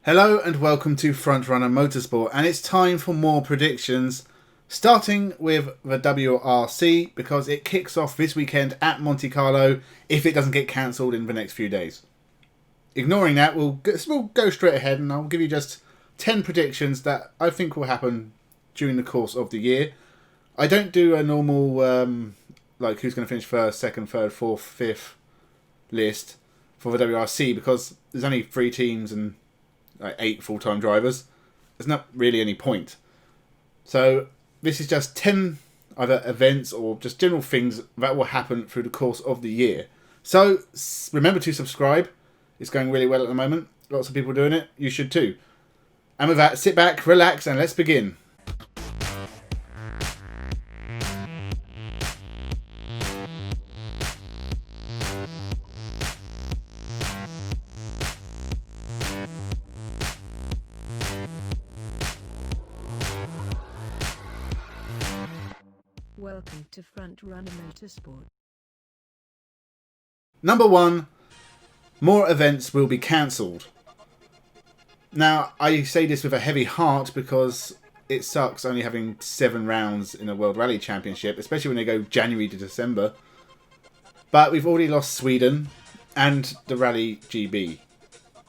Hello and welcome to Frontrunner Motorsport, and it's time for more predictions, starting with the WRC because it kicks off this weekend at Monte Carlo if it doesn't get cancelled in the next few days. Ignoring that, we'll go straight ahead and I'll give you just 10 predictions that I think will happen during the course of the year. I don't do a normal like who's going to finish first, second, third, fourth, fifth list for the WRC because there's only 3 teams and 8 full-time drivers. There's not really any point. So this is just 10 either events or just general things that will happen through the course of the year. So remember to subscribe. It's going really well at the moment. Lots of people doing it. You should too. And with that, sit back, relax, and let's begin. Welcome to Frontrunner Motorsport. Number 1, more events will be cancelled. Now, I say this with a heavy heart because it sucks only having 7 rounds in a World Rally Championship, especially when they go January to December. But we've already lost Sweden and the Rally GB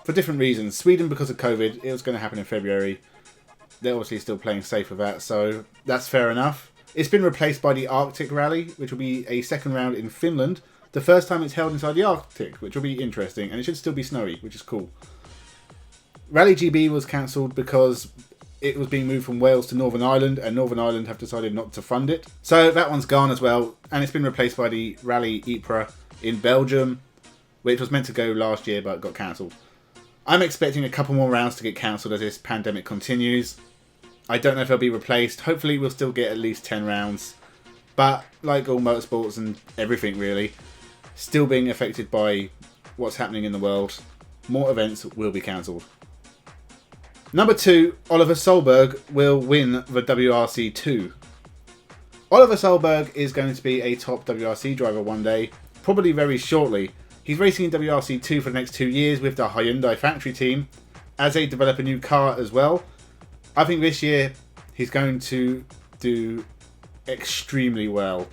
for different reasons. Sweden because of COVID, it was going to happen in February. They're obviously still playing safe with that, so that's fair enough. It's been replaced by the Arctic Rally, which will be a second round in Finland. The first time it's held inside the Arctic, which will be interesting. And it should still be snowy, which is cool. Rally GB was cancelled because it was being moved from Wales to Northern Ireland. And Northern Ireland have decided not to fund it. So that one's gone as well. And it's been replaced by the Rally Ypres in Belgium, which was meant to go last year but got cancelled. I'm expecting a couple more rounds to get cancelled as this pandemic continues. I don't know if they'll be replaced. Hopefully we'll still get at least 10 rounds. But like all motorsports and everything really, still being affected by what's happening in the world, more events will be cancelled. Number 2, Oliver Solberg will win the WRC 2. Oliver Solberg is going to be a top WRC driver one day, probably very shortly. He's racing in WRC 2 for the next 2 years with the Hyundai factory team as they develop a new car as well. I think this year he's going to do extremely well.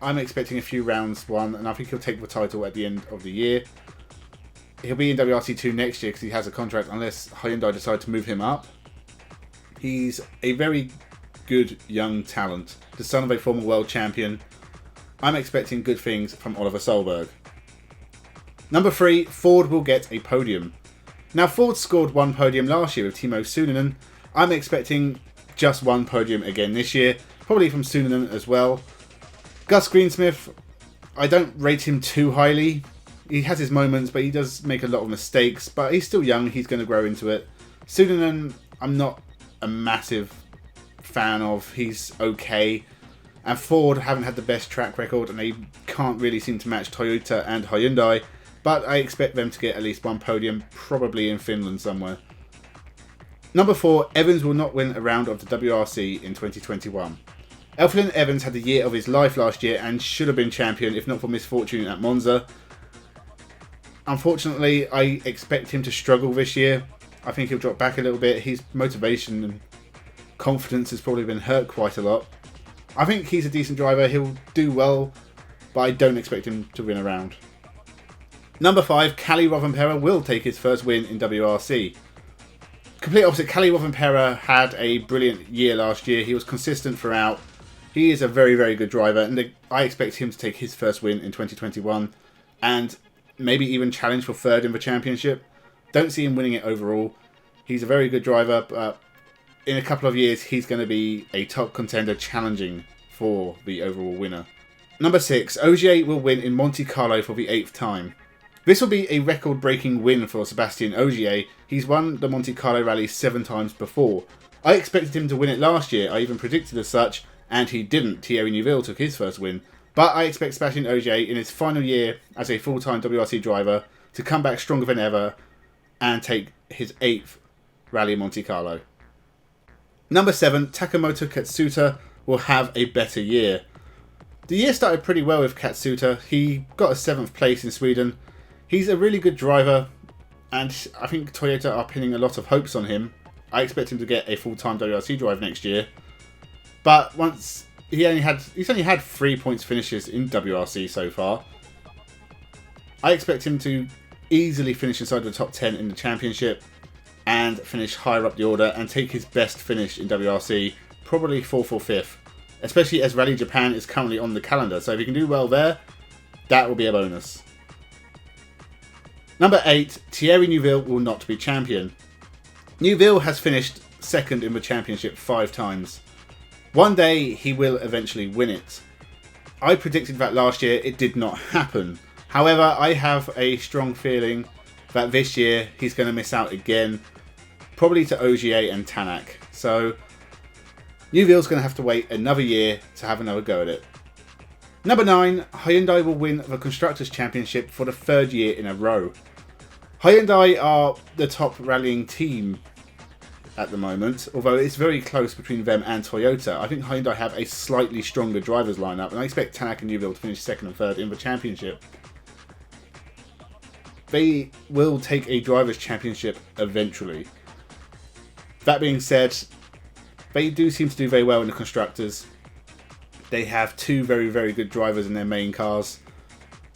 I'm expecting a few rounds won, and I think he'll take the title at the end of the year. He'll be in WRC 2 next year because he has a contract unless Hyundai decide to move him up. He's a very good young talent, the son of a former world champion. I'm expecting good things from Oliver Solberg. Number 3, Ford will get a podium. Now Ford scored 1 podium last year with Timo Sunonen. I'm expecting just 1 podium again this year, probably from Sunonen as well. Gus Greensmith, I don't rate him too highly. He has his moments, but he does make a lot of mistakes, but he's still young, he's going to grow into it. Sunonen, I'm not a massive fan of, he's okay. And Ford haven't had the best track record, and they can't really seem to match Toyota and Hyundai, but I expect them to get at least 1 podium, probably in Finland somewhere. Number 4, Evans will not win a round of the WRC in 2021. Elfyn Evans had the year of his life last year and should have been champion if not for misfortune at Monza. Unfortunately, I expect him to struggle this year. I think he'll drop back a little bit. His motivation and confidence has probably been hurt quite a lot. I think he's a decent driver. He'll do well, but I don't expect him to win a round. Number 5, Kalle Rovanperä will take his first win in WRC. Complete opposite, Kalle Rovanperä had a brilliant year last year. He was consistent throughout. He is a very, very good driver, and I expect him to take his first win in 2021 and maybe even challenge for 3rd in the championship. Don't see him winning it overall. He's a very good driver, but in a couple of years he's going to be a top contender challenging for the overall winner. Number 6, Ogier will win in Monte Carlo for the 8th time. This will be a record-breaking win for Sebastien Ogier. He's won the Monte Carlo Rally 7 times before. I expected him to win it last year. I even predicted as such, and he didn't. Thierry Neuville took his first win. But I expect Sebastien Ogier in his final year as a full-time WRC driver to come back stronger than ever and take his 8th Rally Monte Carlo. Number 7, Takamoto Katsuta will have a better year. The year started pretty well with Katsuta. He got a 7th place in Sweden. He's a really good driver. and I think Toyota are pinning a lot of hopes on him. I expect him to get a full-time WRC drive next year. But once he's only had 3 points finishes in WRC so far. I expect him to easily finish inside the top 10 in the championship and finish higher up the order and take his best finish in WRC, probably 4th or 5th. Especially as Rally Japan is currently on the calendar, so if he can do well there, that will be a bonus. Number 8, Thierry Neuville will not be champion. Neuville has finished second in the championship 5 times. One day he will eventually win it. I predicted that last year, it did not happen. However, I have a strong feeling that this year he's going to miss out again, probably to Ogier and Tanak. So Neuville's going to have to wait another year to have another go at it. Number 9, Hyundai will win the Constructors' Championship for the 3rd year in a row. Hyundai are the top rallying team at the moment, although it's very close between them and Toyota. I think Hyundai have a slightly stronger drivers lineup, and I expect Tanak and Neuville to finish 2nd and 3rd in the championship. They will take a drivers' championship eventually. That being said, they do seem to do very well in the Constructors. They have 2 very, very good drivers in their main cars.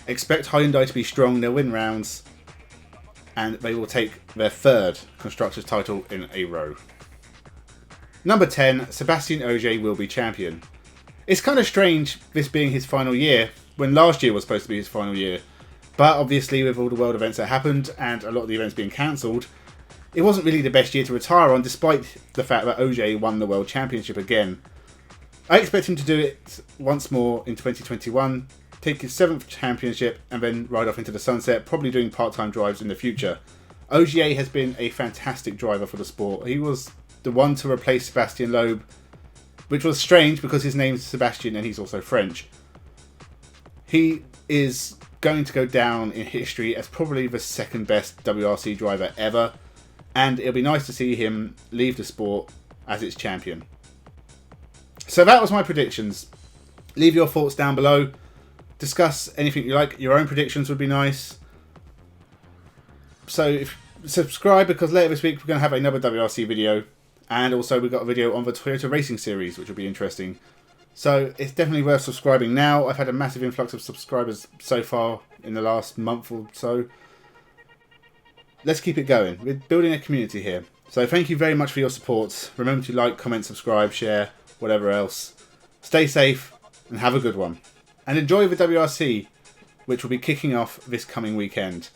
Expect Hyundai to be strong, they'll win rounds, and they will take their 3rd Constructors title in a row. Number 10, Sebastien Ogier will be champion. It's kind of strange this being his final year, when last year was supposed to be his final year. But obviously with all the world events that happened, and a lot of the events being cancelled, it wasn't really the best year to retire on, despite the fact that Ogier won the World Championship again. I expect him to do it once more in 2021, take his 7th championship, and then ride off into the sunset, probably doing part-time drives in the future. Ogier has been a fantastic driver for the sport. He was the one to replace Sebastien Loeb, which was strange because his name's Sebastien and he's also French. He is going to go down in history as probably the 2nd best WRC driver ever, and it'll be nice to see him leave the sport as its champion. So that was my predictions. Leave your thoughts down below. Discuss anything you like. Your own predictions would be nice. So subscribe, because later this week we're going to have another WRC video. And also we've got a video on the Toyota Racing Series, which will be interesting. So it's definitely worth subscribing now. I've had a massive influx of subscribers so far in the last month or so. Let's keep it going. We're building a community here. So thank you very much for your support. Remember to like, comment, subscribe, share, whatever else. Stay safe and have a good one. And enjoy the WRC, which will be kicking off this coming weekend.